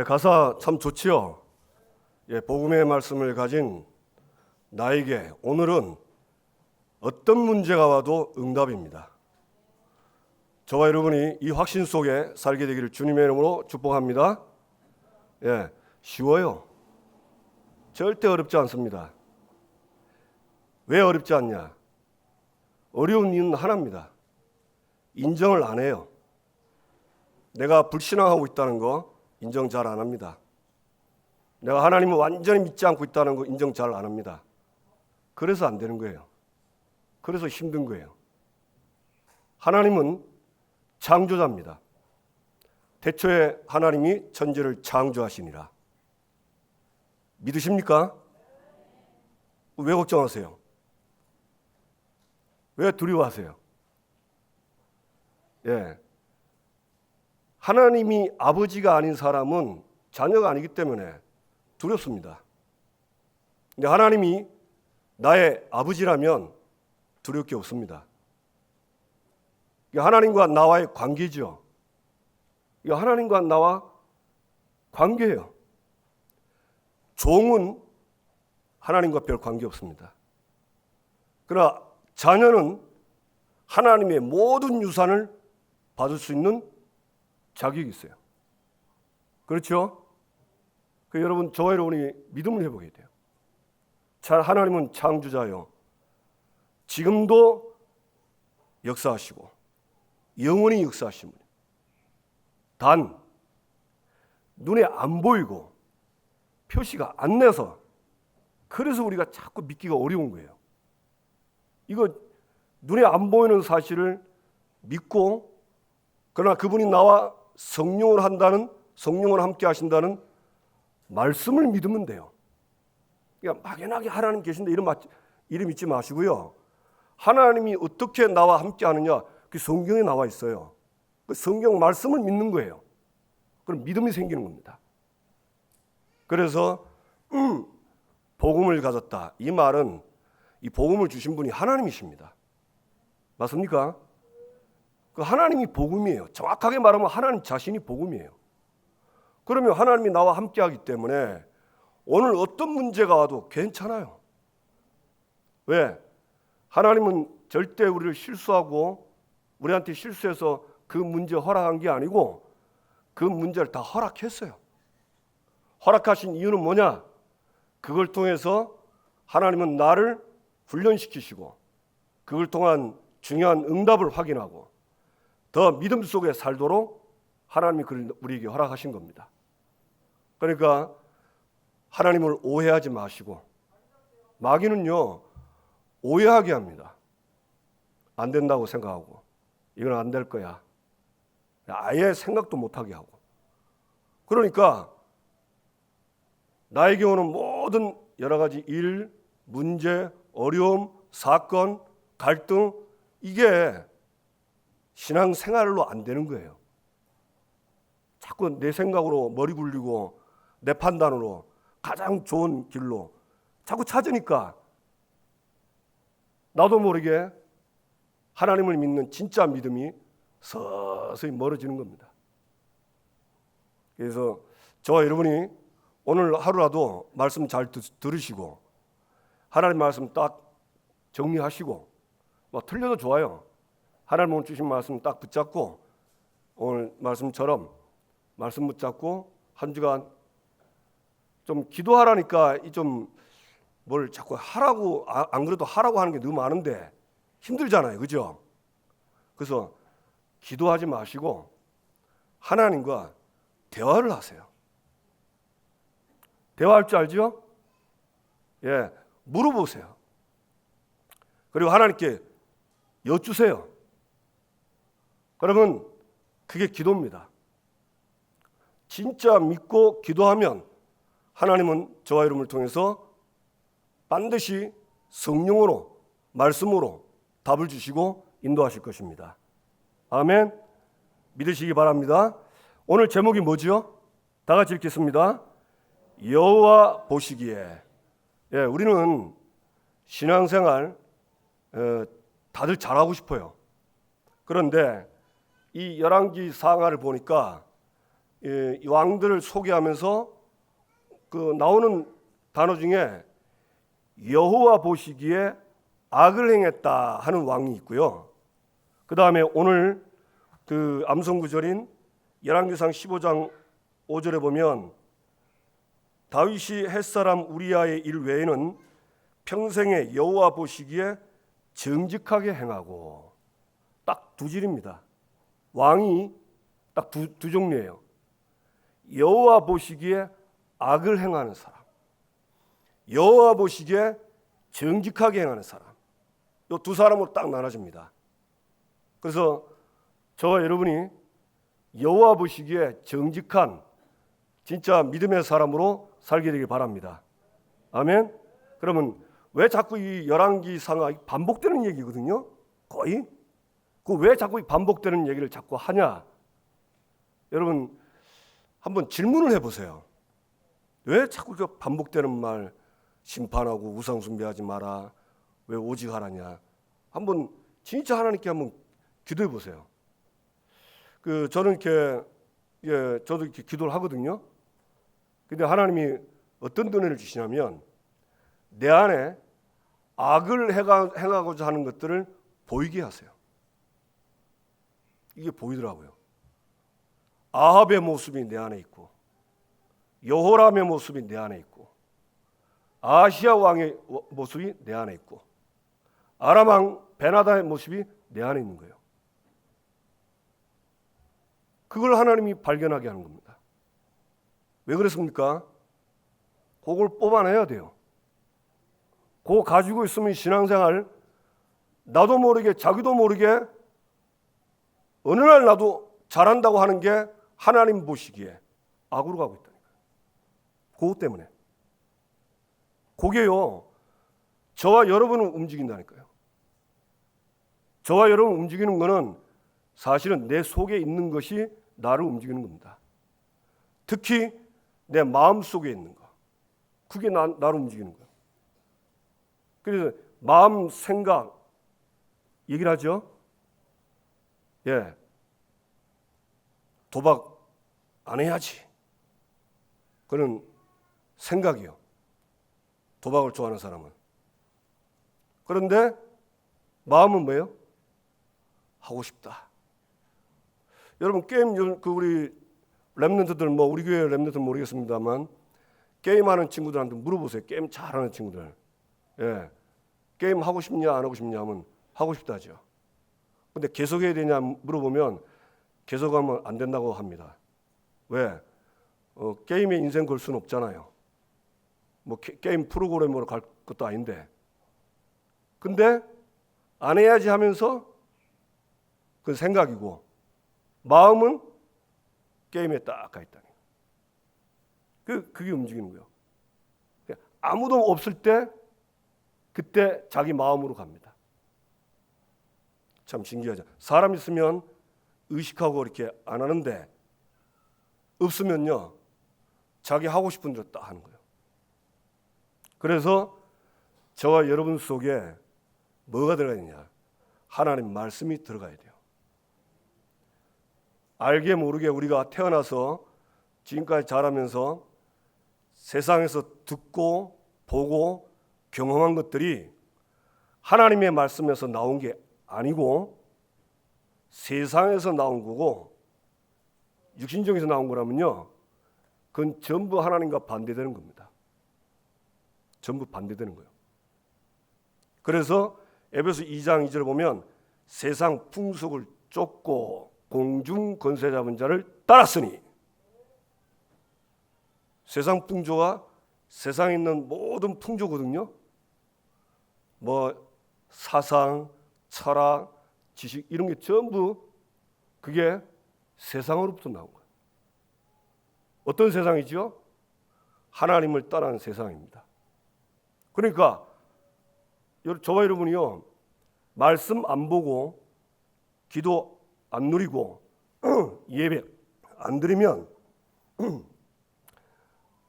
가사 참 좋지요. 복음의 말씀을 가진 나에게 오늘은 어떤 문제가 와도 응답입니다. 저와 여러분이 이 확신 속에 살게 되기를 주님의 이름으로 축복합니다. 쉬워요. 절대 어렵지 않습니다. 왜 어렵지 않냐? 어려운 이유는 하나입니다. 인정을 안 해요. 내가 불신앙하고 있다는 거 인정 잘 안 합니다. 내가 하나님을 완전히 믿지 않고 있다는 거 인정 잘 안 합니다. 그래서 안 되는 거예요. 그래서 힘든 거예요. 하나님은 창조자입니다. 태초에 하나님이 천지를 창조하시니라. 믿으십니까? 왜 걱정하세요? 왜 두려워하세요? 하나님이 아버지가 아닌 사람은 자녀가 아니기 때문에 두렵습니다. 근데 하나님이 나의 아버지라면 두려울 게 없습니다. 이게 하나님과 나와의 관계죠. 이게 하나님과 나와 관계예요. 종은 하나님과 별 관계 없습니다. 그러나 자녀는 하나님의 모든 유산을 받을 수 있는 자격이 있어요. 그렇죠? 여러분, 저와 여러분이 믿음을 해보게 돼요. 하나님은 창조자요. 지금도 역사하시고 영원히 역사하시는 분이에요. 단 눈에 안 보이고 표시가 안 나서 그래서 우리가 자꾸 믿기가 어려운 거예요. 이거 눈에 안 보이는 사실을 믿고 그러나 그분이 나와 성령을 함께 하신다는 말씀을 믿으면 돼요. 그러니까 막연하게 하나님 계신데 이름 잊지 마시고요. 하나님이 어떻게 나와 함께 하느냐, 그 성경에 나와 있어요. 그 성경 말씀을 믿는 거예요. 그럼 믿음이 생기는 겁니다. 그래서 복음을 가졌다. 이 말은 이 복음을 주신 분이 하나님이십니다. 맞습니까? 그 하나님이 복음이에요. 정확하게 말하면 하나님 자신이 복음이에요. 그러면 하나님이 나와 함께하기 때문에 오늘 어떤 문제가 와도 괜찮아요. 왜? 하나님은 절대 우리를 실수하고 우리한테 실수해서 그 문제 허락한 게 아니고 그 문제를 다 허락했어요. 허락하신 이유는 뭐냐? 그걸 통해서 하나님은 나를 훈련시키시고 그걸 통한 중요한 응답을 확인하고 더 믿음 속에 살도록 하나님이 우리에게 허락하신 겁니다. 그러니까 하나님을 오해하지 마시고, 마귀는요 오해하게 합니다. 안 된다고 생각하고 이건 안 될 거야. 아예 생각도 못하게 하고. 그러니까 나에게 오는 모든 여러 가지 일, 문제, 어려움, 사건, 갈등, 이게 신앙생활로 안 되는 거예요. 자꾸 내 생각으로 머리 굴리고 내 판단으로 가장 좋은 길로 자꾸 찾으니까 나도 모르게 하나님을 믿는 진짜 믿음이 서서히 멀어지는 겁니다. 그래서 저와 여러분이 오늘 하루라도 말씀 잘 들으시고 하나님 말씀 딱 정리하시고 틀려도 좋아요. 하나님 오늘 주신 말씀 딱 붙잡고 오늘 말씀처럼 말씀 붙잡고 한 주간 좀 기도하라니까 좀 뭘 자꾸 하라고 안 그래도 하라고 하는 게 너무 많은데 힘들잖아요. 그죠? 그래서 기도하지 마시고 하나님과 대화를 하세요. 대화할 줄 알죠? 물어보세요. 그리고 하나님께 여쭈세요. 그러면 그게 기도입니다. 진짜 믿고 기도하면 하나님은 저와 여러분을 통해서 반드시 성령으로 말씀으로 답을 주시고 인도하실 것입니다. 아멘. 믿으시기 바랍니다. 오늘 제목이 뭐죠? 다 같이 읽겠습니다. 여호와 보시기에. 우리는 신앙생활 다들 잘하고 싶어요. 그런데 이 열왕기 상하를 보니까 이 왕들을 소개하면서 그 나오는 단어 중에 여호와 보시기에 악을 행했다 하는 왕이 있고요. 그 다음에 오늘 그 암송 구절인 열왕기상 15장 5절에 보면 다윗이 햇사람 우리아의 일 외에는 평생에 여호와 보시기에 정직하게 행하고, 딱 두 질입니다. 왕이 딱 두 종류예요. 여호와 보시기에 악을 행하는 사람, 여호와 보시기에 정직하게 행하는 사람. 이 두 사람으로 딱 나눠집니다. 그래서 저와 여러분이 여호와 보시기에 정직한 진짜 믿음의 사람으로 살게 되길 바랍니다. 아멘. 그러면 왜 자꾸 이 열왕기상하 반복되는 얘기거든요. 거의 그 왜 자꾸 이 반복되는 얘기를 자꾸 하냐? 여러분 한번 질문을 해보세요. 왜 자꾸 그 반복되는 말, 심판하고 우상 숭배하지 마라, 왜 오직 하라냐? 한번 진짜 하나님께 한번 기도해 보세요. 그 저는 이렇게 저도 이렇게 기도를 하거든요. 근데 하나님이 어떤 은혜를 주시냐면 내 안에 악을 행하고자 하는 것들을 보이게 하세요. 이게 보이더라고요. 아합의 모습이 내 안에 있고, 여호람의 모습이 내 안에 있고, 아시아 왕의 모습이 내 안에 있고, 아람 왕 베나다의 모습이 내 안에 있는 거예요. 그걸 하나님이 발견하게 하는 겁니다. 왜 그렇습니까? 그걸 뽑아내야 돼요. 그거 가지고 있으면 신앙생활 나도 모르게 자기도 모르게 어느 날 나도 잘한다고 하는 게 하나님 보시기에 악으로 가고 있다니까요. 그것 때문에. 그게요, 저와 여러분을 움직인다니까요. 저와 여러분 움직이는 거는 사실은 내 속에 있는 것이 나를 움직이는 겁니다. 특히 내 마음 속에 있는 거, 그게 나를 움직이는 거예요. 그래서 마음, 생각 얘기를 하죠. 예, 도박 안 해야지, 그런 생각이요. 도박을 좋아하는 사람은. 그런데 마음은 뭐예요? 하고 싶다. 여러분 게임 그 우리 랩런트들 뭐 우리 교회 랩런트 모르겠습니다만 게임하는 친구들한테 물어보세요. 게임 잘하는 친구들. 예, 게임 하고 싶냐 안 하고 싶냐 하면 하고 싶다죠. 근데 계속해야 되냐 물어보면 계속하면 안 된다고 합니다. 왜? 게임에 인생 걸 수는 없잖아요. 뭐 게임 프로그래머로 갈 것도 아닌데. 근데 안 해야지 하면서 그 생각이고 마음은 게임에 딱 가 있다니. 그게 움직이는 거예요. 아무도 없을 때 그때 자기 마음으로 갑니다. 참 신기하죠. 사람 있으면 의식하고 이렇게 안 하는데 없으면요 자기 하고 싶은 대로 딱 하는 거예요. 그래서 저와 여러분 속에 뭐가 들어가 있냐? 하나님 말씀이 들어가야 돼요. 알게 모르게 우리가 태어나서 지금까지 자라면서 세상에서 듣고 보고 경험한 것들이 하나님의 말씀에서 나온 게 아니고 세상에서 나온 거고 육신적에서 나온 거라면요 그건 전부 하나님과 반대되는 겁니다. 전부 반대되는 거예요. 그래서 에베소 2장 2절을 보면 세상 풍속을 쫓고 공중 권세 잡은 자를 따랐으니, 세상 풍조가 세상에 있는 모든 풍조거든요. 뭐 사상, 철학, 지식 이런 게 전부 그게 세상으로부터 나온 거예요. 어떤 세상이죠? 하나님을 떠난 세상입니다. 그러니까 저와 여러분이요 말씀 안 보고 기도 안 누리고 예배 안 드리면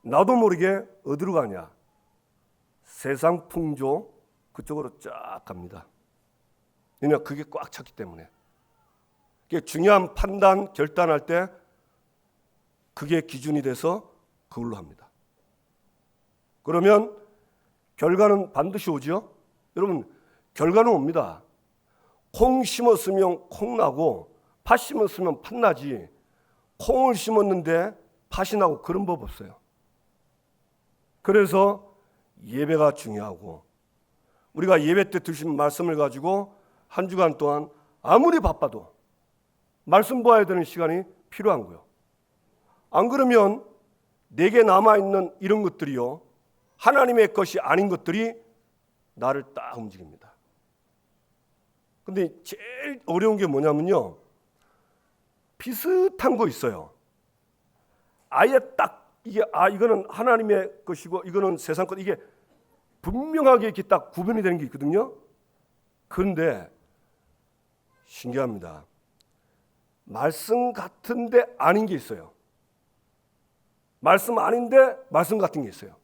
나도 모르게 어디로 가냐? 세상 풍조 그쪽으로 쫙 갑니다. 왜냐하면 그게 꽉 찼기 때문에. 중요한 판단, 결단할 때 그게 기준이 돼서 그걸로 합니다. 그러면 결과는 반드시 오죠. 여러분, 결과는 옵니다. 콩 심었으면 콩 나고 팥 심었으면 팥 나지, 콩을 심었는데 팥이 나고 그런 법 없어요. 그래서 예배가 중요하고, 우리가 예배 때 드신 말씀을 가지고 한 주간 동안 아무리 바빠도 말씀 보아야 되는 시간이 필요한 거예요. 안 그러면 내게 남아있는 이런 것들이요, 하나님의 것이 아닌 것들이 나를 딱 움직입니다. 근데 제일 어려운 게 뭐냐면요, 비슷한 거 있어요. 아예 딱 이게 이거는 하나님의 것이고 이거는 세상 것, 이게 분명하게 이렇게 딱 구분이 되는 게 있거든요. 그런데 신기합니다. 말씀 같은데 아닌 게 있어요. 말씀 아닌데 말씀 같은 게 있어요.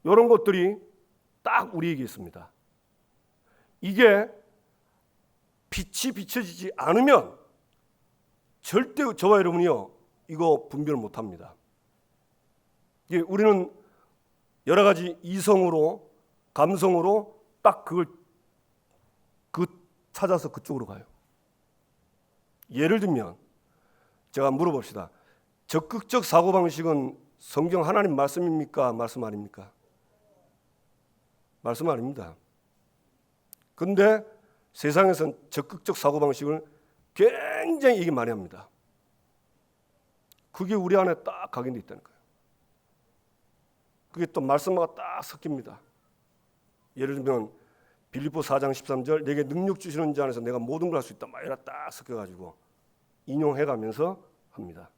이런 것들이 딱 우리에게 있습니다. 이게 빛이 비춰지지 않으면 절대 저와 여러분이요, 이거 분별을 못합니다. 우리는 여러 가지 이성으로, 감성으로 딱 그걸 찾아서 그쪽으로 가요. 예를 들면 제가 물어봅시다. 적극적 사고방식은 성경 하나님 말씀입니까? 말씀 아닙니까? 말씀 아닙니다. 근데 세상에서는 적극적 사고방식을 굉장히 얘기 많이 합니다. 그게 우리 안에 딱 각인되어 있다는 거예요. 그게 또 말씀과 딱 섞입니다. 예를 들면 빌립보 4장 13절, 내게 능력 주시는 자 안에서 내가 모든 걸 할 수 있다, 막 이렇게 딱 섞여가지고 인용해가면서 합니다.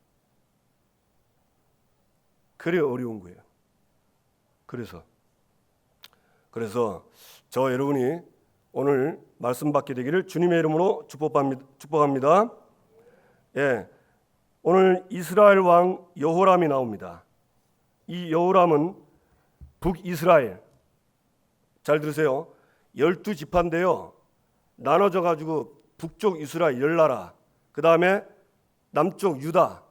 그래 어려운 거예요. 그래서 저 여러분이 오늘 말씀 받게 되기를 주님의 이름으로 축복합니다. 예, 오늘 이스라엘 왕 여호람이 나옵니다. 이 여호람은 북이스라엘, 잘 들으세요, 12지파인데요 나눠져 가지고 북쪽 이스라엘 10나라, 그 다음에 남쪽 유다,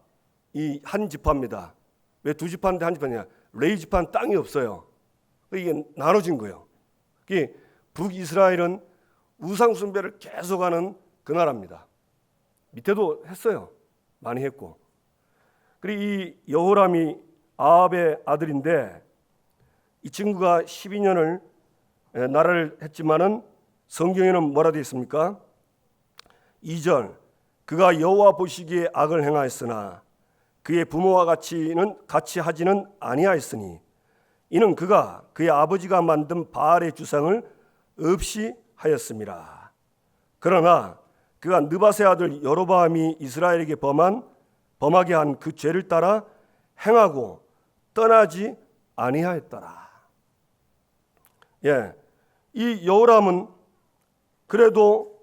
이 한 지파입니다. 왜 두 지파인데 한 지파냐? 레위 지파는 땅이 없어요. 이게 나눠진 거예요. 이게 북이스라엘은 우상 숭배를 계속하는 그 나라입니다. 밑에도 했어요. 많이 했고. 그리고 이 여호람이 아합의 아들인데, 이 친구가 12년을 나라를 했지만은 성경에는 뭐라 되어 있습니까? 2절, 그가 여호와 보시기에 악을 행하였으나 그의 부모와 같이 하지는 아니하였으니 이는 그가 그의 아버지가 만든 바알의 주상을 없이 하였음이라. 그러나 그가 느밧의 아들 여로보암이 이스라엘에게 범하게 한 그 죄를 따라 행하고 떠나지 아니하였더라. 예, 이 여호람은 그래도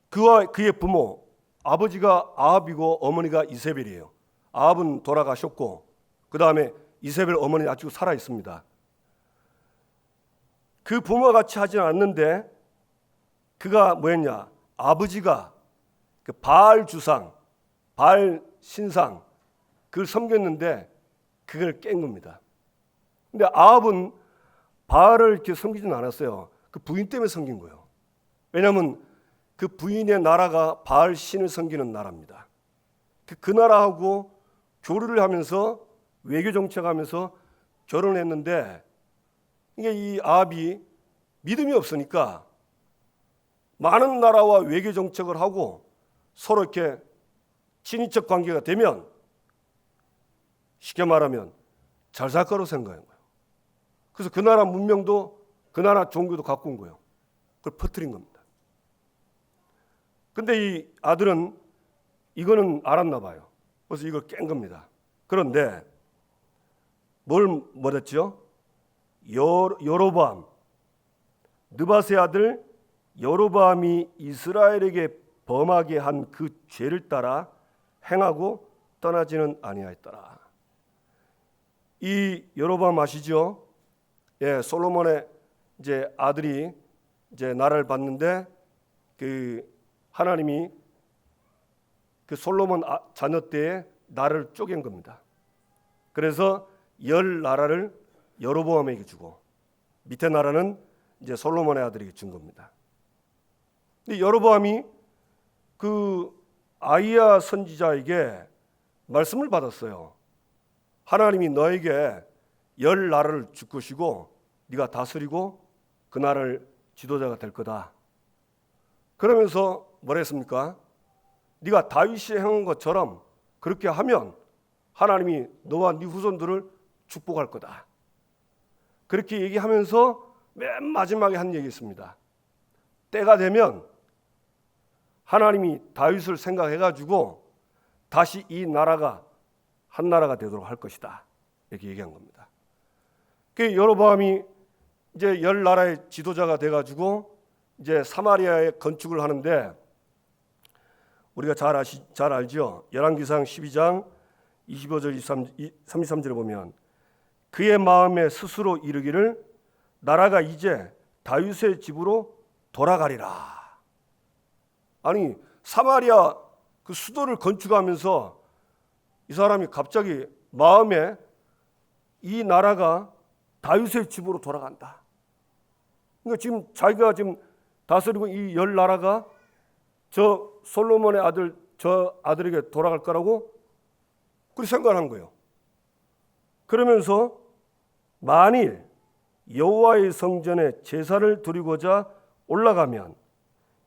그와 그의 부모, 아버지가 아합이고 어머니가 이세벨이에요. 아합은 돌아가셨고 그 다음에 이세벨 어머니 아직 살아 있습니다. 그 부모와 같이 하지는 않는데 그가 뭐였냐? 아버지가 그 바알 주상, 바알 신상 그걸 섬겼는데 그걸 깬 겁니다. 근데 아합은 바알을 이렇게 섬기지는 않았어요. 그 부인 때문에 섬긴 거예요. 왜냐하면 그 부인의 나라가 바알 신을 섬기는 나라입니다. 그 나라하고 교류를 하면서 외교 정책하면서 결혼했는데, 이게 이 아합이 믿음이 없으니까 많은 나라와 외교 정책을 하고 서로 이렇게 친인척 관계가 되면 쉽게 말하면 잘 살 거라고 생각한 거예요. 그래서 그 나라 문명도 그 나라 종교도 갖고 온 거예요. 그걸 퍼뜨린 겁니다. 근데 이 아들은 이거는 알았나 봐요. 그래서 이걸 깬 겁니다. 그런데 뭐랬죠? 여로보암, 느밧의 아들 여로보암이 이스라엘에게 범하게 한 그 죄를 따라 행하고 떠나지는 아니하였더라. 이 여로보암 아시죠? 예, 솔로몬의 이제 아들이 이제 나라를 받는데 그 하나님이 그 솔로몬 자녀 때에 나라를 쪼갠 겁니다. 그래서 10나라를 여로보암에게 주고 밑에 나라는 이제 솔로몬의 아들에게 준 겁니다. 근데 여로보암이 그 아이야 선지자에게 말씀을 받았어요. 하나님이 너에게 10나라를 줄 것이고 네가 다스리고 그 나라를 지도자가 될 거다. 그러면서 뭐라 했습니까? 네가 다윗이 행한 것처럼 그렇게 하면 하나님이 너와 네 후손들을 축복할 거다. 그렇게 얘기하면서 맨 마지막에 한 얘기 있습니다. 때가 되면 하나님이 다윗을 생각해가지고 다시 이 나라가 한 나라가 되도록 할 것이다. 이렇게 얘기한 겁니다. 그 여로보암이 이제 10나라의 지도자가 돼가지고 이제 사마리아에 건축을 하는데 우리가 잘 알죠. 열왕기상 12장 25절 33절에 보면 그의 마음에 스스로 이르기를 나라가 이제 다윗의 집으로 돌아가리라. 아니 사마리아 그 수도를 건축하면서 이 사람이 갑자기 마음에 이 나라가 다윗의 집으로 돌아간다. 그러니까 지금 자기가 지금 다스리고 이 10나라가 저 솔로몬의 아들 저 아들에게 돌아갈 거라고 그렇게 생각한 거예요. 그러면서 만일 여호와의 성전에 제사를 드리고자 올라가면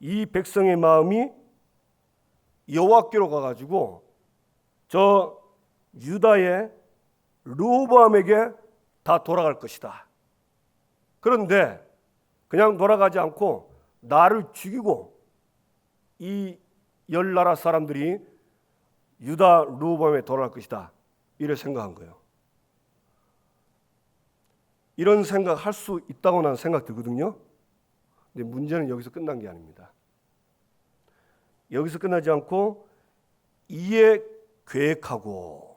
이 백성의 마음이 여호와께로 가가지고 저 유다의 르호보암에게 다 돌아갈 것이다. 그런데 그냥 돌아가지 않고 나를 죽이고 이 10나라 사람들이 유다 르호보암에 돌아갈 것이다. 이렇게 생각한 거예요. 이런 생각할 수 있다고 나는 생각 들거든요. 근데 문제는 여기서 끝난 게 아닙니다. 여기서 끝나지 않고 이에 계획하고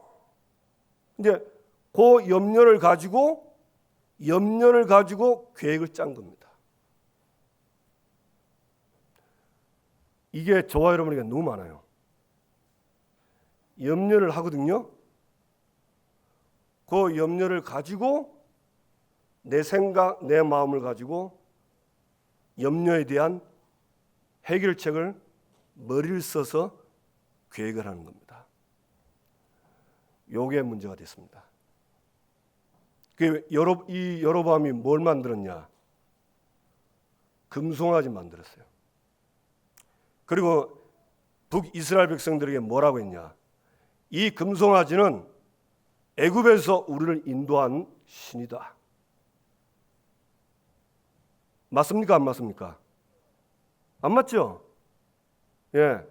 이제 그 염려를 가지고 계획을 짠 겁니다. 이게 저와 여러분에게 너무 많아요. 염려를 하거든요. 그 염려를 가지고 내 생각, 내 마음을 가지고 염려에 대한 해결책을 머리를 써서 계획을 하는 겁니다. 요게 문제가 됐습니다. 이 여로보암이 뭘 만들었냐? 금송아지 만들었어요. 그리고 북이스라엘 백성들에게 뭐라고 했냐? 이 금송아지는 애굽에서 우리를 인도한 신이다. 맞습니까? 안 맞습니까? 안 맞죠? 예.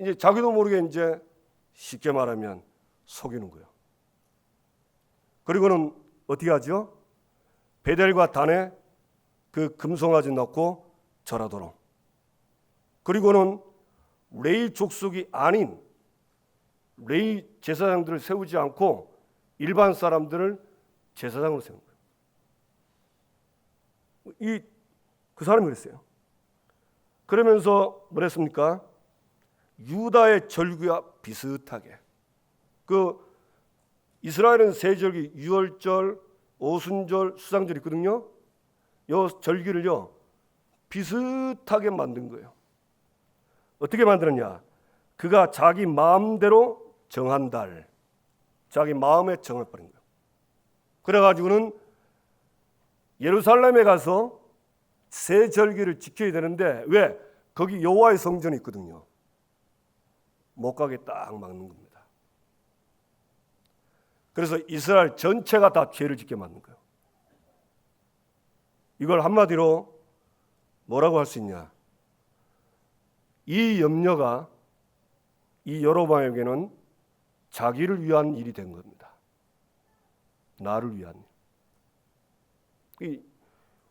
이제 자기도 모르게 이제 쉽게 말하면 속이는 거예요. 그리고는 어떻게 하죠? 베델과 단에 그 금송아지 넣고 절하도록. 그리고는 레위 족속이 아닌 레위 제사장들을 세우지 않고 일반 사람들을 제사장으로 세운 거예요. 그 사람이 그랬어요. 그러면서 뭐랬습니까? 유다의 절기와 비슷하게 그 이스라엘은 세 절기 유월절, 오순절, 수상절 있거든요. 요 절기를요 비슷하게 만든 거예요. 어떻게 만들었냐? 그가 자기 마음대로 정한 달, 자기 마음에 정해버린 거예요. 그래가지고는 예루살렘에 가서 세 절기를 지켜야 되는데 왜? 거기 여호와의 성전이 있거든요. 못 가게 딱 막는 겁니다. 그래서 이스라엘 전체가 다 죄를 짓게 만든 거예요. 이걸 한마디로 뭐라고 할 수 있냐? 이 염려가 이 여로보암에게는 자기를 위한 일이 된 겁니다. 나를 위한 일.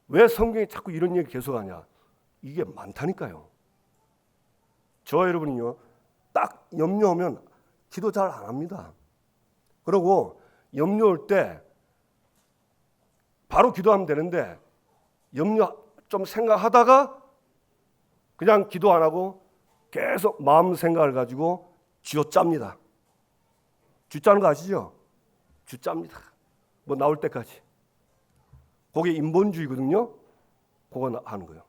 왜 성경에 자꾸 이런 얘기 계속하냐? 이게 많다니까요. 저와 여러분이요, 딱 염려하면 기도 잘 안 합니다. 그리고 염려할 때 바로 기도하면 되는데 염려 좀 생각하다가 그냥 기도 안 하고 계속 마음 생각을 가지고 쥐어짭니다. 쥐짜는 거 아시죠? 쥐짭니다. 뭐 나올 때까지. 그게 인본주의거든요. 그거 하는 거예요.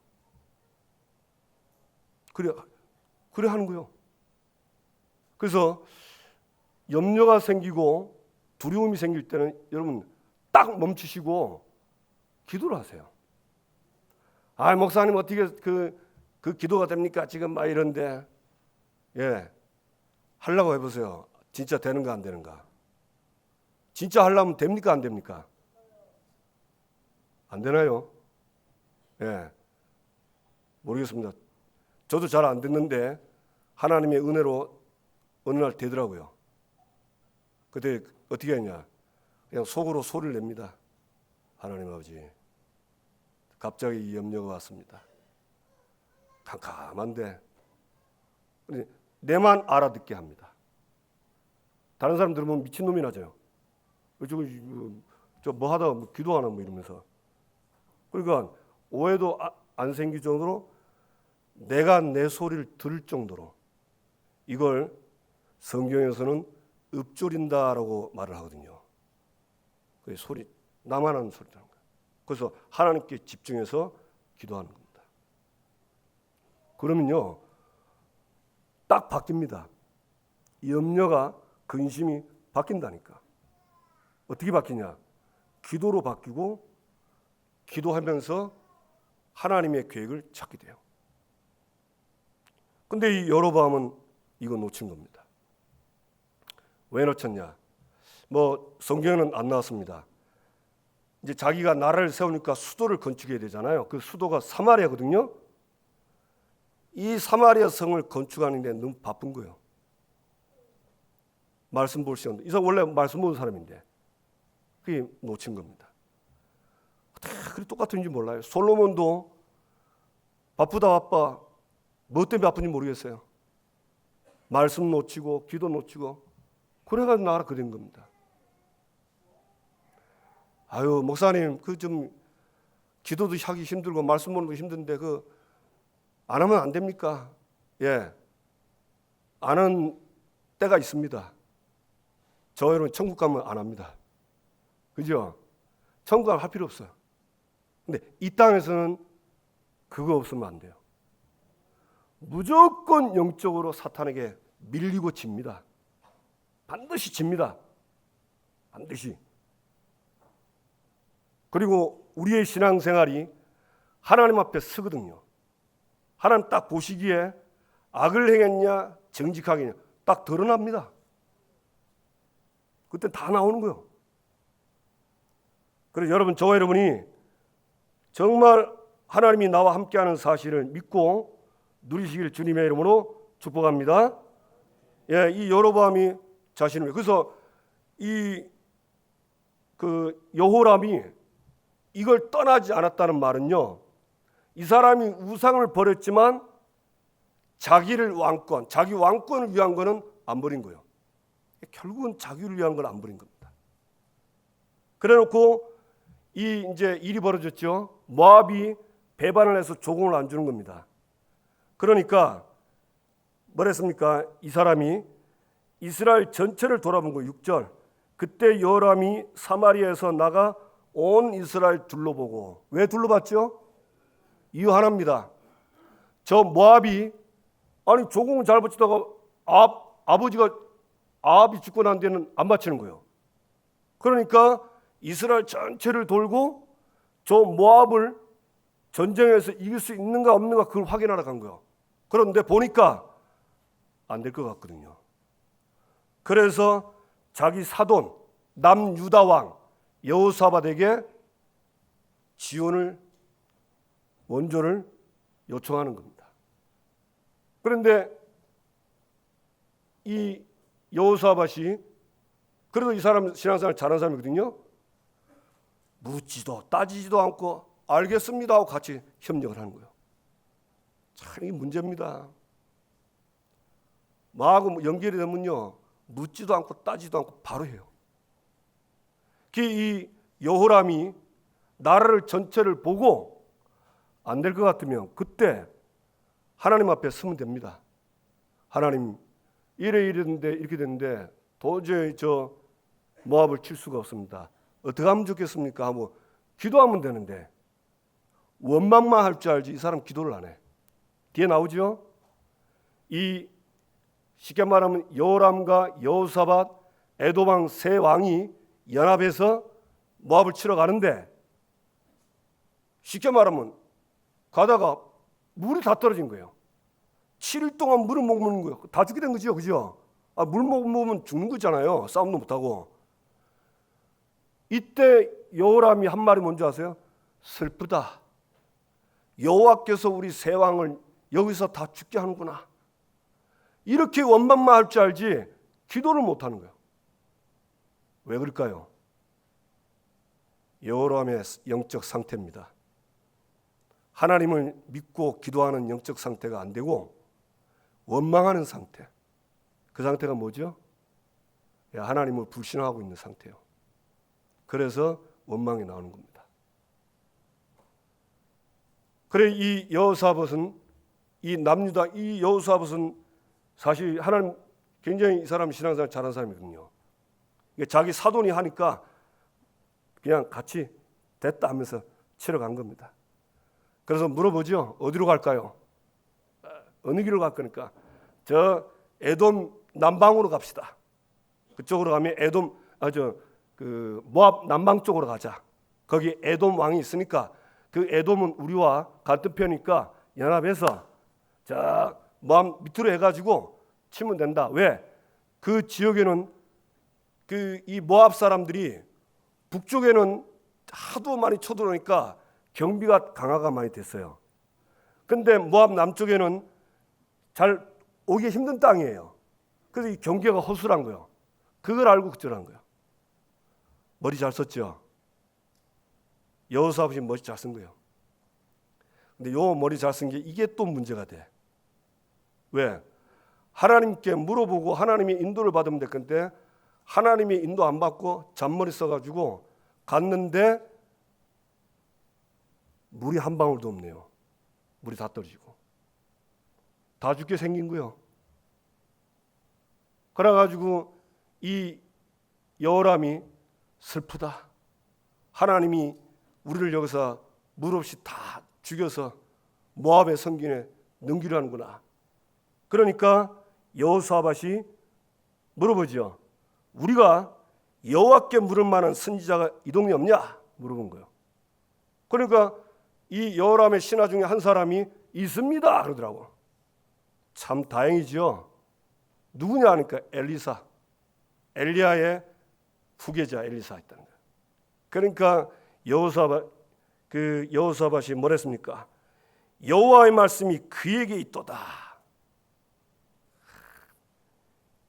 그래 하는 거예요. 그래서 염려가 생기고 두려움이 생길 때는 여러분 딱 멈추시고 기도를 하세요. 아, 목사님 어떻게 그 기도가 됩니까? 지금 막 이런데. 하려고 해보세요. 진짜 되는가 안 되는가? 진짜 하려면 됩니까 안 됩니까? 안 되나요? 모르겠습니다. 저도 잘 안 됐는데 하나님의 은혜로 어느 날 되더라고요. 그때 어떻게 했냐? 그냥 속으로 소리를 냅니다. 하나님 아버지, 갑자기 이 염려가 왔습니다. 캄캄한데 내만 알아듣게 합니다. 다른 사람 들으면 미친놈이 나죠. 저 뭐 하다가 뭐 기도하나 뭐 이러면서. 그러니까 오해도 안 생길 정도로 내가 내 소리를 들을 정도로 이걸 성경에서는 읊조린다라고 말을 하거든요. 그 소리, 나만 하는 소리라는 거예요. 그래서 하나님께 집중해서 기도하는 겁니다. 그러면요, 딱 바뀝니다. 염려가 근심이 바뀐다니까. 어떻게 바뀌냐? 기도로 바뀌고 기도하면서 하나님의 계획을 찾게 돼요. 근데 이 여로보암은 이거 놓친 겁니다. 왜 놓쳤냐? 뭐 성경에는 안 나왔습니다. 이제 자기가 나라를 세우니까 수도를 건축해야 되잖아요. 그 수도가 사마리아거든요. 이 사마리아 성을 건축하는데 너무 바쁜 거예요. 말씀 볼 시간도. 이 사람 원래 말씀 보는 사람인데 그게 놓친 겁니다. 어떻게 똑같은지 몰라요. 솔로몬도 바쁘다 바빠. 뭐 때문에 바쁜지 모르겠어요. 말씀 놓치고 기도 놓치고 그래가지고 나라 그런 겁니다. 아유 목사님 그 좀 기도도 하기 힘들고 말씀 보는 거 힘든데 그 안 하면 안 됩니까? 안 하는 때가 있습니다. 저 여러분 천국 가면 안 합니다. 그죠? 천국 가면 할 필요 없어요. 근데 이 땅에서는 그거 없으면 안 돼요. 무조건 영적으로 사탄에게 밀리고 집니다. 반드시 집니다. 반드시. 그리고 우리의 신앙생활이 하나님 앞에 서거든요. 하나님 딱 보시기에 악을 행했냐 정직하게 했냐 딱 드러납니다. 그때 다 나오는 거예요. 그래서 여러분 저와 여러분이 정말 하나님이 나와 함께하는 사실을 믿고 누리시길 주님의 이름으로 축복합니다. 이 여로보암이 자신을 그래서 여호람이 이걸 떠나지 않았다는 말은요. 이 사람이 우상을 버렸지만 자기 왕권을 위한 거는 안 버린 거예요. 결국은 자기를 위한 건 안 버린 겁니다. 그래놓고 이제 일이 벌어졌죠. 모압이 배반을 해서 조공을 안 주는 겁니다. 그러니까 뭐랬습니까? 이 사람이 이스라엘 전체를 돌아본 거예요. 6절. 그때 여호람이 사마리아에서 나가 온 이스라엘 둘러보고. 왜 둘러봤죠? 이유 하나입니다. 저 모압이 아니 조공을 잘 바치다가 아합이 죽고 난 데는 안 바치는 거예요. 그러니까 이스라엘 전체를 돌고 저 모압을 전쟁에서 이길 수 있는가 없는가 그걸 확인하러 간 거예요. 그런데 보니까 안 될 것 같거든요. 그래서 자기 사돈 남유다 왕 여호사밧에게 원조를 요청하는 겁니다. 그런데 이 여호사밧이 그래도 이 사람 신앙생활 잘하는 사람이거든요. 묻지도 따지지도 않고 알겠습니다 하고 같이 협력을 하는 거예요. 참 이게 문제입니다. 마하고 연결이 되면요. 묻지도 않고 따지도 않고 바로 해요. 이 여호람이 나라를 전체를 보고 안 될 것 같으면 그때 하나님 앞에 서면 됩니다. 하나님 이랬는데 이렇게 됐는데 도저히 저 모압을 칠 수가 없습니다. 어떻게 하면 좋겠습니까? 하고 기도하면 되는데 원망만 할 줄 알지 이 사람 기도를 안 해. 뒤에 나오죠? 이 쉽게 말하면 여호람과 여호사밧 에돔 왕 세 왕이 연합해서 모압을 치러 가는데 쉽게 말하면 가다가 물이 다 떨어진 거예요. 7일 동안 물을 못 먹는 거예요. 다 죽게 된 거죠, 그죠? 물 못 먹으면 죽는 거잖아요. 싸움도 못 하고. 이때 여호람이 한 말이 뭔지 아세요? 슬프다. 여호와께서 우리 세 왕을 여기서 다 죽게 하는구나. 이렇게 원망만 할 줄 알지 기도를 못 하는 거예요. 왜 그럴까요? 여호람의 영적 상태입니다. 하나님을 믿고 기도하는 영적 상태가 안 되고 원망하는 상태. 그 상태가 뭐죠? 하나님을 불신하고 있는 상태예요. 그래서 원망이 나오는 겁니다. 그래 이 여호사밧은 이 남유다 이 여호사밧은 사실 하나님 굉장히 이 사람 신앙생활 잘하는 사람이거든요. 자기 사돈이 하니까 그냥 같이 됐다 하면서 치러 간 겁니다. 그래서 물어보죠. 어디로 갈까요? 어느 길로 갈 거니까 저 에돔 남방으로 갑시다. 그쪽으로 가면 에돔 그 모압 남방 쪽으로 가자. 거기 에돔 왕이 있으니까 그 에돔은 우리와 같은 편이니까 연합해서 자 모압 밑으로 해가지고 치면 된다. 왜? 그 지역에는 그 이 모압 사람들이 북쪽에는 하도 많이 쳐들어오니까 경비가 강화가 많이 됐어요. 근데 모압 남쪽에는 잘 오기 힘든 땅이에요. 그래서 이 경계가 허술한 거예요. 그걸 알고 그절한 거예요. 머리 잘 썼죠. 여호사밧이 머리 잘 쓴 거예요. 근데 요 머리 잘 쓴 게 이게 또 문제가 돼. 왜? 하나님께 물어보고 하나님이 인도를 받으면 될 건데 하나님이 인도 안 받고 잔머리 써가지고 갔는데 물이 한 방울도 없네요. 물이 다 떨어지고 다 죽게 생긴 거예요. 그래가지고 이 여호람이 슬프다. 하나님이 우리를 여기서 물 없이 다 죽여서 모압의 성균에 넘기려 하는구나. 그러니까 여호사밧이 물어보죠. 우리가 여호와께 물을 만한 선지자가 이 동네 없냐? 물어본 거예요. 그러니까 이 여호람의 신하 중에 한 사람이 있습니다 그러더라고. 참 다행이죠. 누구냐 하니까 엘리사, 엘리야의 후계자 엘리사 있다는 거예요. 그러니까 여호사밧이 뭐랬습니까? 여호와의 말씀이 그에게 있도다.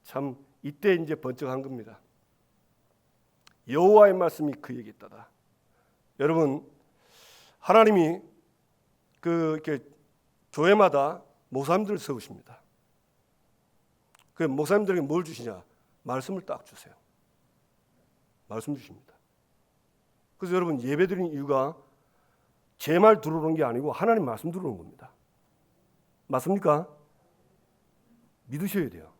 참 이때 이제 번쩍한 겁니다. 여호와의 말씀이 그에게 있도다. 여러분 하나님이 이렇게 교회마다 목사님들을 세우십니다. 그 목사님들에게 뭘 주시냐? 말씀을 딱 주세요. 말씀 주십니다. 그래서 여러분 예배드리는 이유가 제 말 들어오는 게 아니고 하나님 말씀 들어오는 겁니다. 맞습니까? 믿으셔야 돼요.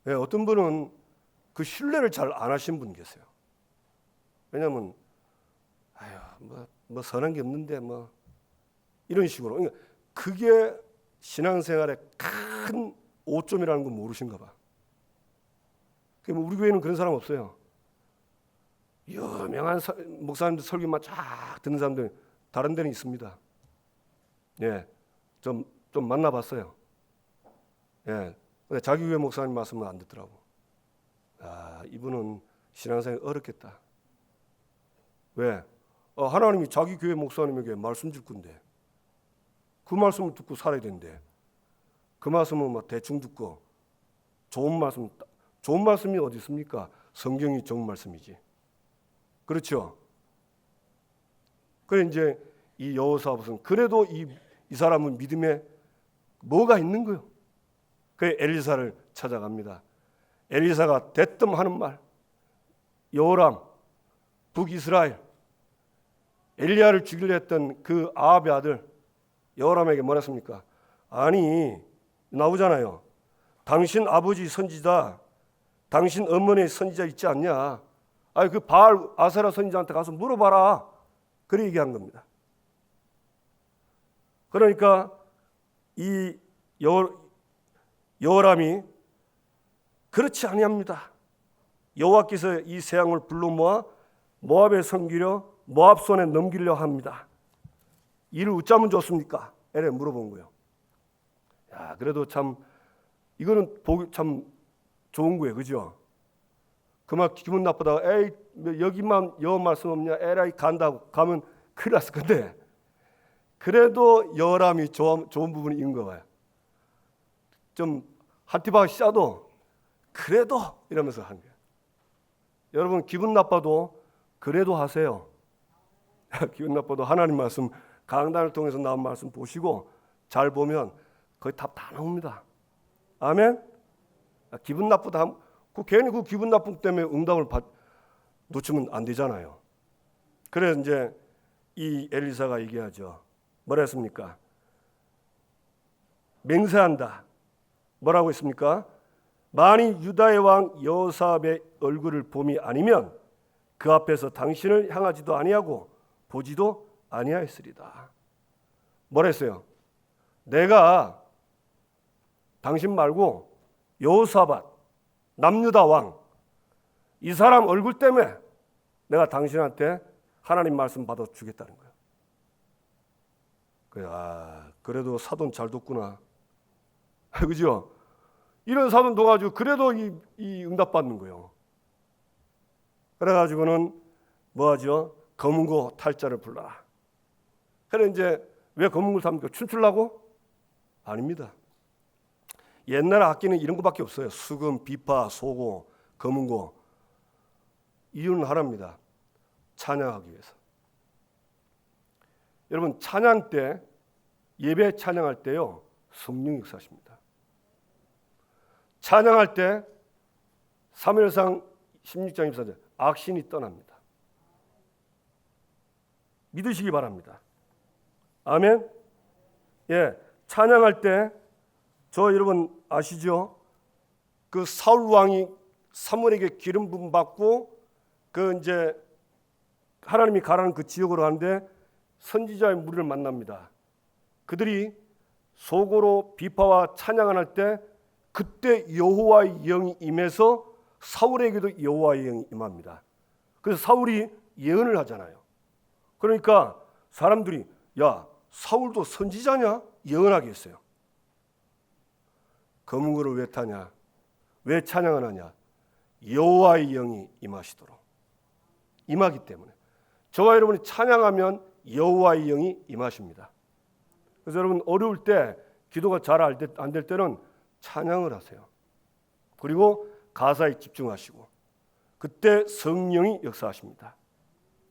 네, 어떤 분은 그 신뢰를 잘 안 하시는 분 계세요. 왜냐하면 뭐 선한 게 없는데 뭐 이런 식으로. 그러니까 그게 신앙생활의 큰 오점이라는 거 모르신가 봐. 우리 교회는 그런 사람 없어요. 유명한 목사님들 설교만 쫙 듣는 사람들 다른 데는 있습니다. 예, 좀 만나봤어요. 예, 근데 자기 교회 목사님 말씀은 안 듣더라고. 이분은 신앙생활 어렵겠다. 왜? 하나님이 자기 교회 목사님에게 말씀 줄 건데 그 말씀을 듣고 살아야 되는데 그 말씀은 막 대충 듣고 좋은 말씀이 어디 있습니까? 성경이 좋은 말씀이지. 그렇죠? 그래 이제 이 여호사밧은 그래도 이 사람은 믿음에 뭐가 있는 거예요. 그래 엘리사를 찾아갑니다. 엘리사가 대뜸 하는 말. 여호람 북이스라엘 엘리야를 죽이려 했던 그 아합의 아들 여호람에게 뭐랬습니까? 아니 나오잖아요. 당신 아버지 선지자, 당신 어머니 선지자 있지 않냐? 아니 그 바알 아세라 선지자한테 가서 물어봐라. 그래 얘기한 겁니다. 그러니까 이 여호람이 그렇지 아니합니다. 여호와께서 이 세 양을 불러 모아 모압에 섬기려 모압 손에 넘기려 합니다. 이를 어쩌면 좋습니까? 이래 물어본 거예요. 야, 그래도 참 이거는 보기 참 좋은 거예요, 그죠? 그만 기분 나쁘다가 에이 여기만 여호와 말씀 없냐? 에라이 간다고 가면 큰일 났을 건데 그래도 여호람이 좋은 부분이 있는 거 봐요. 좀 한티바가 싸도 그래도 이러면서 한 거예요. 여러분 기분 나빠도 그래도 하세요. 기분 나빠도 하나님 말씀 강단을 통해서 나온 말씀 보시고 잘 보면 거의 답 다 나옵니다. 아멘. 기분 나쁘다 하면 괜히 그 기분 나쁨 때문에 응답을 놓치면 안 되잖아요. 그래서 이제 이 엘리사가 얘기하죠. 뭐라 했습니까? 맹세한다. 뭐라고 했습니까? 만일 유다의 왕 여호사밧의 얼굴을 봄이 아니면 그 앞에서 당신을 향하지도 아니하고 보지도 아니하였으리다. 뭐라 했어요? 내가 당신 말고 여호사밧 남유다 왕 이 사람 얼굴 때문에 내가 당신한테 하나님 말씀 받아 주겠다는 거예요. 그래도 사돈 잘 뒀구나. 그죠? 이런 사돈 둬가지고 그래도 이 응답 받는 거예요. 그래가지고는 뭐하죠? 검은고 탈자를 불러라. 그래 이제 왜 검은고를 탑니까? 춤추려고? 아닙니다. 옛날 악기는 이런 것밖에 없어요. 수금, 비파, 소고, 검은고. 이유는 하나입니다. 찬양하기 위해서. 여러분 찬양 때 예배 찬양할 때요 성령이 역사하십니다. 찬양할 때 사무엘상 16장 24절 악신이 떠납니다. 믿으시기 바랍니다. 아멘. 예, 찬양할 때 저 여러분 아시죠? 그 사울 왕이 사무엘에게 기름 부음 받고 그 이제 하나님이 가라는 그 지역으로 가는데 선지자의 무리를 만납니다. 그들이 소고로 비파와 찬양을 할 때 그때 여호와의 영이 임해서 사울에게도 여호와의 영이 임합니다. 그래서 사울이 예언을 하잖아요. 그러니까 사람들이 야 사울도 선지자냐? 예언하게 했어요. 검은 거를 왜 타냐? 왜 찬양을 하냐? 여호와의 영이 임하시도록 임하기 때문에 저와 여러분이 찬양하면 여호와의 영이 임하십니다. 그래서 여러분 어려울 때 기도가 잘 안 될 때는 찬양을 하세요. 그리고 가사에 집중하시고 그때 성령이 역사하십니다.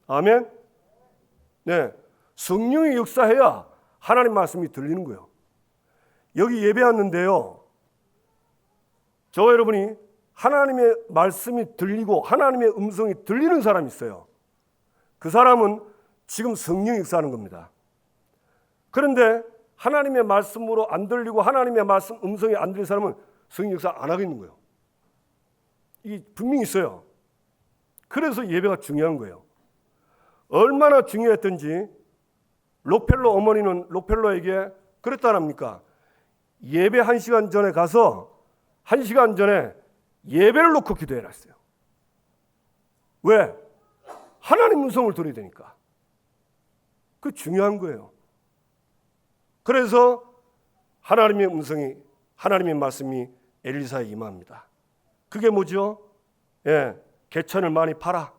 아멘. 네, 성령이 역사해야 하나님 말씀이 들리는 거예요. 여기 예배 왔는데요. 저와 여러분이 하나님의 말씀이 들리고 하나님의 음성이 들리는 사람이 있어요. 그 사람은 지금 성령이 역사하는 겁니다. 그런데 하나님의 말씀으로 안 들리고 하나님의 말씀 음성이 안 들리는 사람은 성령 역사 안 하겠는 거예요. 이게 분명히 있어요. 그래서 예배가 중요한 거예요. 얼마나 중요했던지 록펠로 어머니는 록펠로에게 그랬다랍니까? 예배 1시간 전에 가서 1시간 전에 예배를 놓고 기도해라 했어요. 왜? 하나님 음성을 들어야 되니까. 그 중요한 거예요. 그래서 하나님의 음성이 하나님의 말씀이 엘리사에 임합니다. 그게 뭐죠? 예, 개천을 많이 팔아.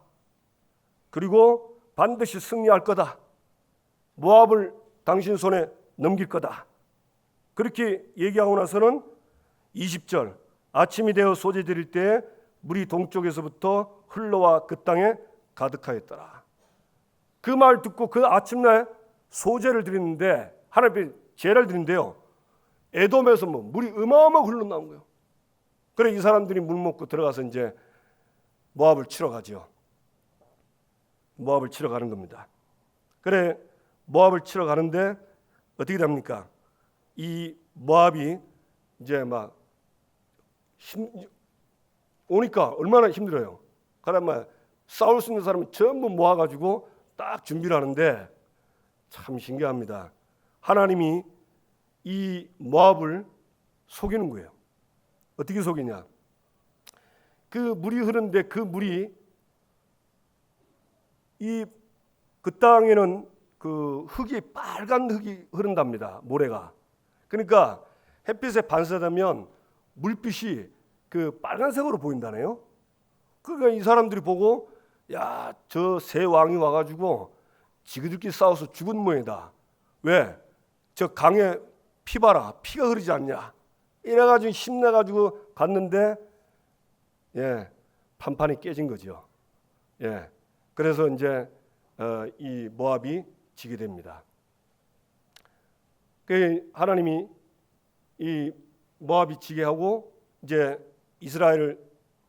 그리고 반드시 승리할 거다. 모압을 당신 손에 넘길 거다. 그렇게 얘기하고 나서는 20절 아침이 되어 소재 드릴 때 물이 동쪽에서부터 흘러와 그 땅에 가득하였더라. 그 말 듣고 그 아침날 소재를 드리는데 하나님께 제를 드린대요. 에돔에서 물이 어마어마하게 흘러나온 거예요. 그래 이 사람들이 물 먹고 들어가서 이제 모압을 치러 가죠. 모압을 치러 가는 겁니다. 그래 모압을 치러 가는데 어떻게 됩니까? 이 모압이 이제 막 오니까 얼마나 힘들어요. 그러면 싸울 수 있는 사람은 전부 모아가지고 딱 준비를 하는데 참 신기합니다. 하나님이 이 모압을 속이는 거예요. 어떻게 속이냐? 그 물이 흐르는데 그 물이 그 땅에는 그 흙이 빨간 흙이 흐른답니다. 모래가. 그러니까 햇빛에 반사되면 물빛이 그 빨간색으로 보인다네요. 그러니까 이 사람들이 보고 야, 저 세 왕이 와가지고 지그들끼리 싸워서 죽은 모양이다. 왜? 저 강에 피 봐라. 피가 흐르지 않냐. 이래가지고 힘내가지고 갔는데 판판이 깨진 거죠. 그래서 이제 이 모압이 지게 됩니다. 그 하나님이 이 모압이 지게 하고 이제 이스라엘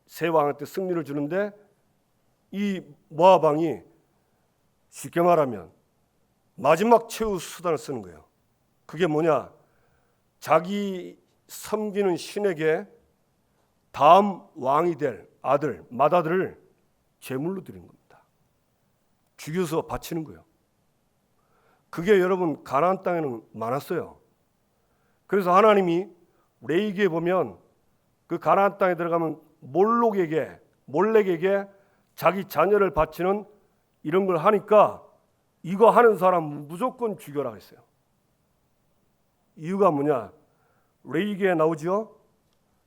세 왕한테 승리를 주는데 이 모압 왕이 쉽게 말하면 마지막 최후 수단을 쓰는 거예요. 그게 뭐냐? 자기 섬기는 신에게 다음 왕이 될 아들, 맏아들을 제물로 드린 겁니다. 죽여서 바치는 거예요. 그게 여러분 가나안 땅에는 많았어요. 그래서 하나님이 레위기에 보면 그 가나안 땅에 들어가면 몰렉에게 자기 자녀를 바치는 이런 걸 하니까 이거 하는 사람 무조건 죽여라 했어요. 이유가 뭐냐? 레위기에 나오죠.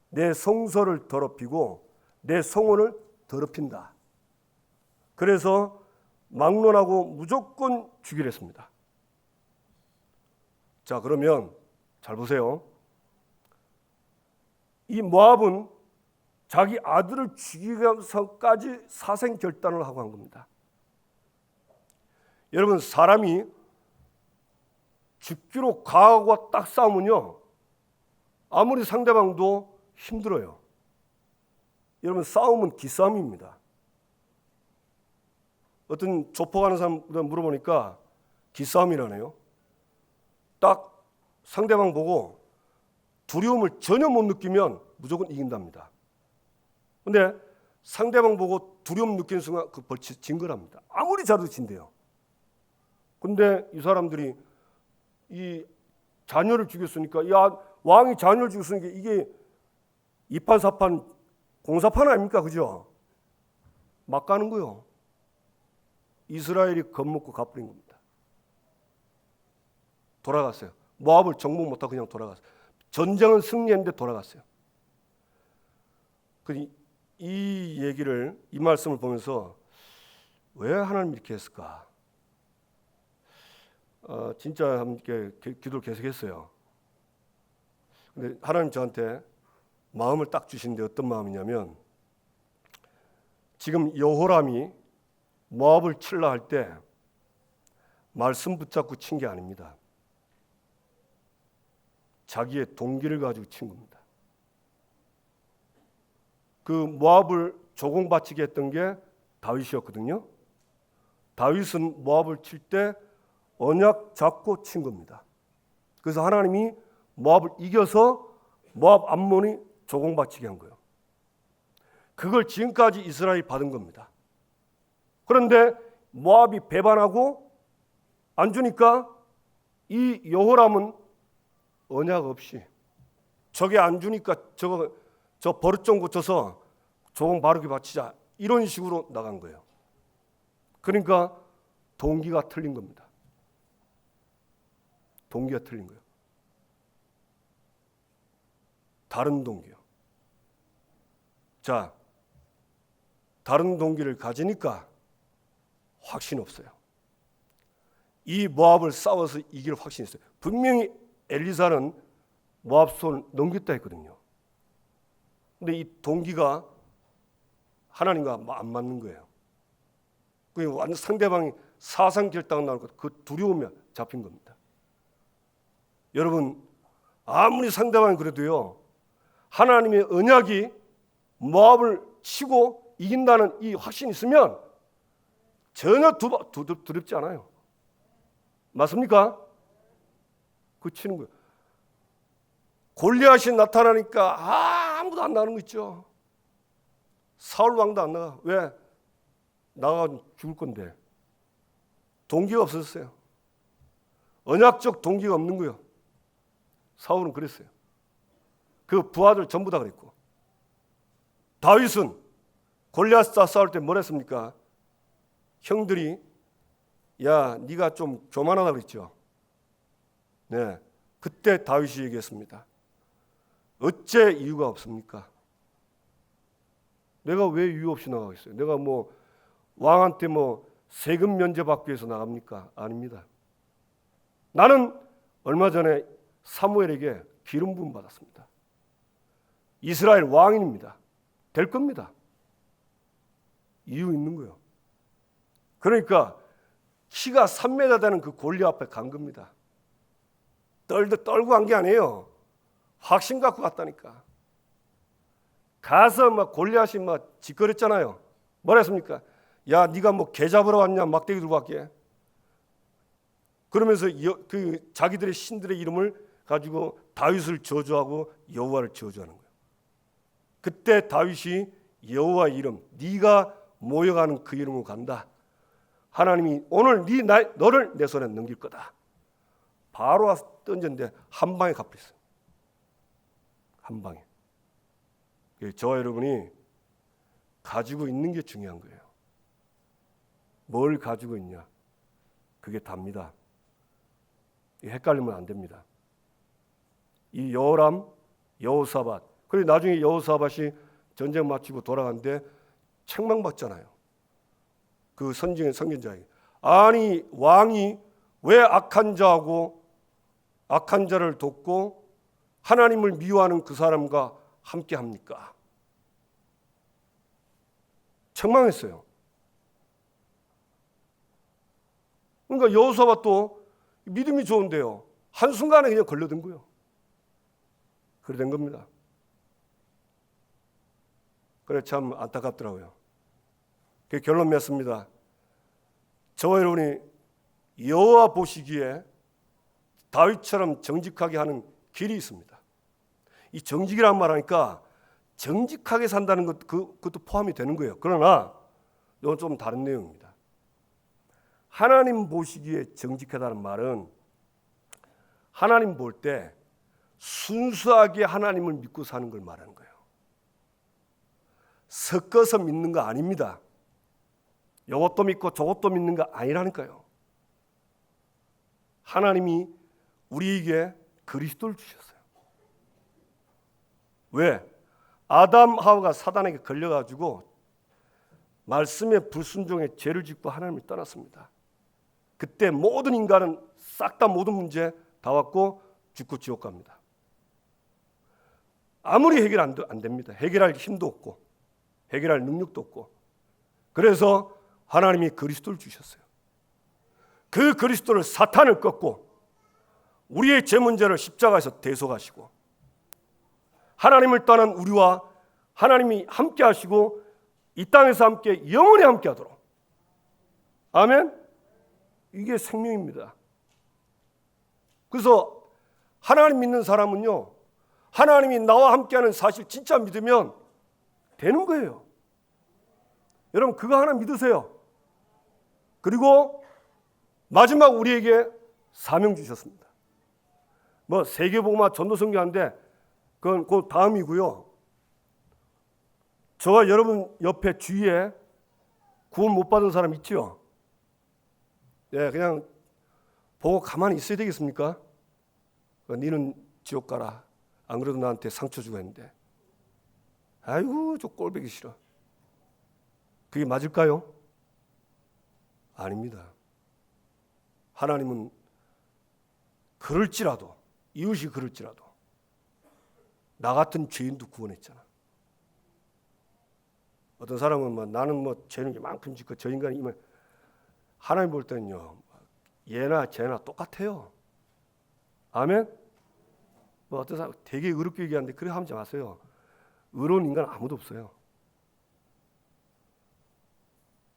내 성소를 더럽히고 내 성원을 더럽힌다. 그래서 막론하고 무조건 죽이려 했습니다. 자, 그러면 잘 보세요. 이 모압은 자기 아들을 죽이면서까지 사생 결단을 하고 한 겁니다. 여러분, 사람이 죽기로 가하고 딱 싸우면요, 아무리 상대방도 힘들어요. 여러분, 싸움은 기싸움입니다. 어떤 조폭하는 사람 물어보니까 기싸움이라네요. 딱 상대방 보고 두려움을 전혀 못 느끼면 무조건 이긴답니다. 근데 상대방 보고 두려움 느끼는 순간 그 벌칙 진 거랍니다. 아무리 잘해도 진대요. 근데 이 사람들이 이 자녀를 죽였으니까, 야, 왕이 자녀를 죽였으니까 이게 이판사판 공사판 아닙니까? 그죠? 막 가는 거요. 이스라엘이 겁먹고 갚버린 겁니다. 돌아갔어요. 모압을 정복 못하고 그냥 돌아갔어요. 전쟁은 승리했는데 돌아갔어요. 이 얘기를, 이 말씀을 보면서 왜 하나님이 이렇게 했을까? 진짜 함께 기도를 계속했어요. 근데 하나님 저한테 마음을 딱 주시는데 어떤 마음이냐면, 지금 여호람이 모압을 칠라 할 때 말씀 붙잡고 친 게 아닙니다. 자기의 동기를 가지고 친 겁니다. 그 모압을 조공바치게 했던 게 다윗이었거든요. 다윗은 모압을 칠 때 언약 잡고 친 겁니다. 그래서 하나님이 모압을 이겨서 모압 암몬이 조공바치게 한 거예요. 그걸 지금까지 이스라엘이 받은 겁니다. 그런데 모압이 배반하고 안 주니까 이 여호람은 언약 없이, 저게 안 주니까 저 버릇 좀 고쳐서 조공 바르게 바치자, 이런 식으로 나간 거예요. 그러니까 동기가 틀린 겁니다. 동기가 틀린 거예요. 다른 동기요. 자, 다른 동기를 가지니까 확신 없어요. 이 모압을 싸워서 이길 확신이 있어요. 분명히 엘리사는 모압 손을 넘겼다 했거든요. 근데 이 동기가 하나님과 안 맞는 거예요. 완전 상대방이 사상 결단 나올 것, 그 두려움에 잡힌 겁니다. 여러분, 아무리 상대방이 그래도요, 하나님의 언약이 모압을 치고 이긴다는 이 확신이 있으면 전혀 두렵지 않아요. 맞습니까? 그 치는 거예요. 골리앗이 나타나니까 아무도 안 나가는 거 있죠. 사울 왕도 안 나가. 왜? 나가 죽을 건데. 동기가 없었어요. 언약적 동기가 없는 거예요. 사울은 그랬어요. 그 부하들 전부 다 그랬고. 다윗은 골리앗과 싸울 때 뭘 했습니까? 형들이 야 네가 좀 교만하다 그랬죠. 네, 그때 다윗이 얘기했습니다. 어째 이유가 없습니까? 내가 왜 이유 없이 나가겠어요? 내가 뭐 왕한테 뭐 세금 면제받기 위해서 나갑니까? 아닙니다. 나는 얼마 전에 사무엘에게 기름 부음 받았습니다. 이스라엘 왕인입니다. 될 겁니다. 이유 있는 거예요. 그러니까 키가 3m 되는 그 골리앗 앞에 간 겁니다. 떨고 간 게 아니에요. 확신 갖고 갔다니까. 가서 막 골리앗이 막 짓거렸잖아요. 뭐라 했습니까? 야, 네가 뭐 개 잡으러 왔냐? 막대기 들고 왔게. 그러면서 그 자기들의 신들의 이름을 가지고 다윗을 저주하고 여호와를 저주하는 거예요. 그때 다윗이 여호와의 이름, 네가 모여가는 그 이름으로 간다. 하나님이 오늘 너를 내 손에 넘길 거다. 바로 와서 던졌는데 한 방에 갚았어요. 한 방에. 저와 여러분이 가지고 있는 게 중요한 거예요. 뭘 가지고 있냐? 그게 답니다. 헷갈리면 안 됩니다. 이 여호람, 여호사밧, 그리고 나중에 여호사밧이 전쟁 마치고 돌아갔는데 책망받잖아요. 그 선견자에게. 아니 왕이 왜 악한 자를 돕고 하나님을 미워하는 그 사람과 함께 합니까? 책망했어요. 그러니까 여호사밧도 믿음이 좋은데요. 한순간에 그냥 걸려든 거예요. 그래 된 겁니다. 그래 참 안타깝더라고요. 그 결론 맺습니다. 저와 여러분이 여호와 보시기에 다윗처럼 정직하게 하는 길이 있습니다. 이 정직이란 말 하니까 정직하게 산다는 그것도 포함이 되는 거예요. 그러나 이건 좀 다른 내용입니다. 하나님 보시기에 정직하다는 말은 하나님 볼 때 순수하게 하나님을 믿고 사는 걸 말하는 거예요. 섞어서 믿는 거 아닙니다. 이것도 믿고 저것도 믿는 거 아니라니까요. 하나님이 우리에게 그리스도를 주셨어요. 왜? 아담 하와가 사단에게 걸려가지고 말씀의 불순종에 죄를 짓고 하나님을 떠났습니다. 그때 모든 인간은 싹 다 모든 문제 다 왔고 죽고 지옥 갑니다. 아무리 해결 안 됩니다. 해결할 힘도 없고 해결할 능력도 없고. 그래서 하나님이 그리스도를 주셨어요. 그 그리스도를 사탄을 꺾고 우리의 죄 문제를 십자가에서 대속하시고 하나님을 떠난 우리와 하나님이 함께 하시고 이 땅에서 함께 영원히 함께 하도록. 아멘. 이게 생명입니다. 그래서 하나님 믿는 사람은요, 하나님이 나와 함께하는 사실 진짜 믿으면 되는 거예요. 여러분 그거 하나 믿으세요. 그리고 마지막 우리에게 사명 주셨습니다. 뭐 세계복음화 전도선교하는데 그건 그 다음이고요. 저와 여러분 옆에 주위에 구원 못 받은 사람 있죠? 네, 그냥 보고 가만히 있어야 되겠습니까? 니는 지옥 가라. 안 그래도 나한테 상처 주고 했는데. 아이고 저 꼴보기 싫어. 그게 맞을까요? 아닙니다. 하나님은 그럴지라도 이웃이 그럴지라도 나 같은 죄인도 구원했잖아. 어떤 사람은 뭐 나는 뭐 죄는 이만큼 짓고 저 인간이 이만. 하나님 볼 때는요 얘나 쟤나 똑같아요. 아멘. 뭐 어떤 사람 되게 의롭게 얘기하는데 그래 하지 마세요. 의로운 인간 아무도 없어요.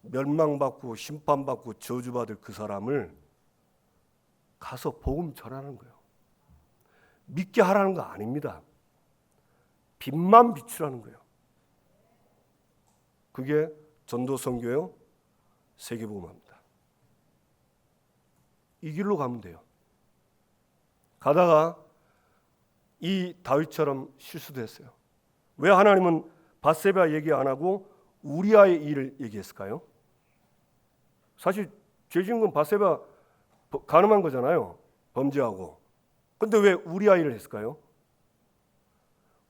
멸망받고 심판받고 저주받을 그 사람을 가서 복음 전하는 거예요. 믿게 하라는 거 아닙니다. 빛만 비추라는 거예요. 그게 전도 선교요, 세계복음화입니다. 이 길로 가면 돼요. 가다가 이 다윗처럼 실수도 했어요. 왜 하나님은 밧세바 얘기 안 하고 우리아의 일을 얘기했을까요? 사실 죄 지은 건 밧세바 가늠한 거잖아요. 범죄하고. 근데 왜 우리아 일을 했을까요?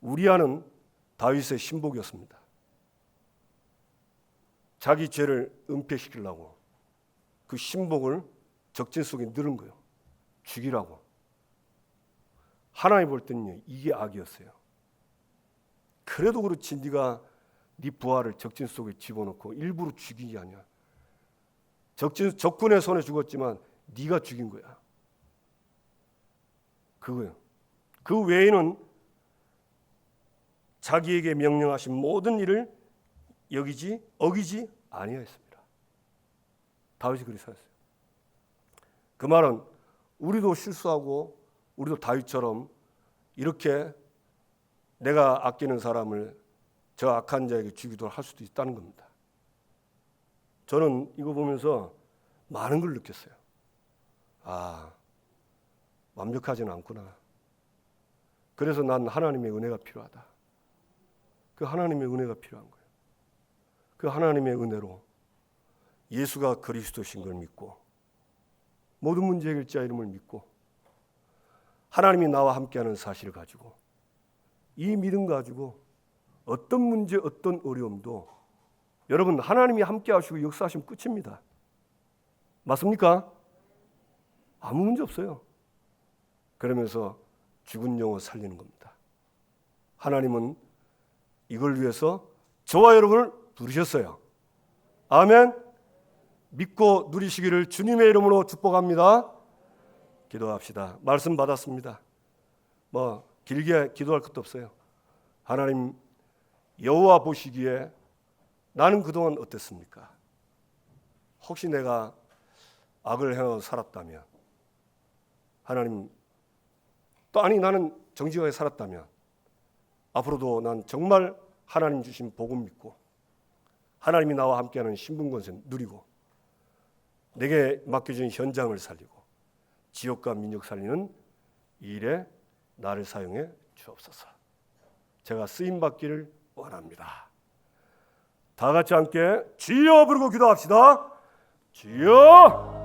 우리아는 다윗의 신복이었습니다. 자기 죄를 은폐시키려고 그 신복을 적진 속에 넣은 거예요. 죽이라고. 하나님 볼 때는 이게 악이었어요. 그래도 그렇지 네가 네 부하를 적진 속에 집어넣고 일부러 죽인 게 아니야. 적군의 손에 죽었지만 네가 죽인 거야. 그거예요. 그 외에는 자기에게 명령하신 모든 일을 어기지 아니하였습니다. 다윗이 그렇게 살았어요. 그 말은 우리도 실수하고 우리도 다윗처럼 이렇게 내가 아끼는 사람을 저 악한 자에게 주기도 할 수도 있다는 겁니다. 저는 이거 보면서 많은 걸 느꼈어요. 아, 완벽하지는 않구나. 그래서 난 하나님의 은혜가 필요하다. 그 하나님의 은혜가 필요한 거예요. 그 하나님의 은혜로 예수가 그리스도신 걸 믿고 모든 문제 해결자 이름을 믿고 하나님이 나와 함께하는 사실을 가지고 이 믿음 가지고 어떤 문제 어떤 어려움도 여러분 하나님이 함께하시고 역사하시면 끝입니다. 맞습니까? 아무 문제 없어요. 그러면서 죽은 영혼 살리는 겁니다. 하나님은 이걸 위해서 저와 여러분을 부르셨어요. 아멘. 믿고 누리시기를 주님의 이름으로 축복합니다. 기도합시다. 말씀 받았습니다. 길게 기도할 것도 없어요. 하나님 여호와 보시기에 나는 그동안 어땠습니까? 혹시 내가 악을 행하고 살았다면 하나님 또 아니 나는 정직하게 살았다면 앞으로도 난 정말 하나님 주신 복음 믿고 하나님이 나와 함께하는 신분권세 누리고 내게 맡겨진 현장을 살리고 지역과 민족 살리는 일에 나를 사용해 주옵소서. 제가 쓰임받기를 원합니다. 다 같이 함께 주여 부르고 기도합시다. 주여.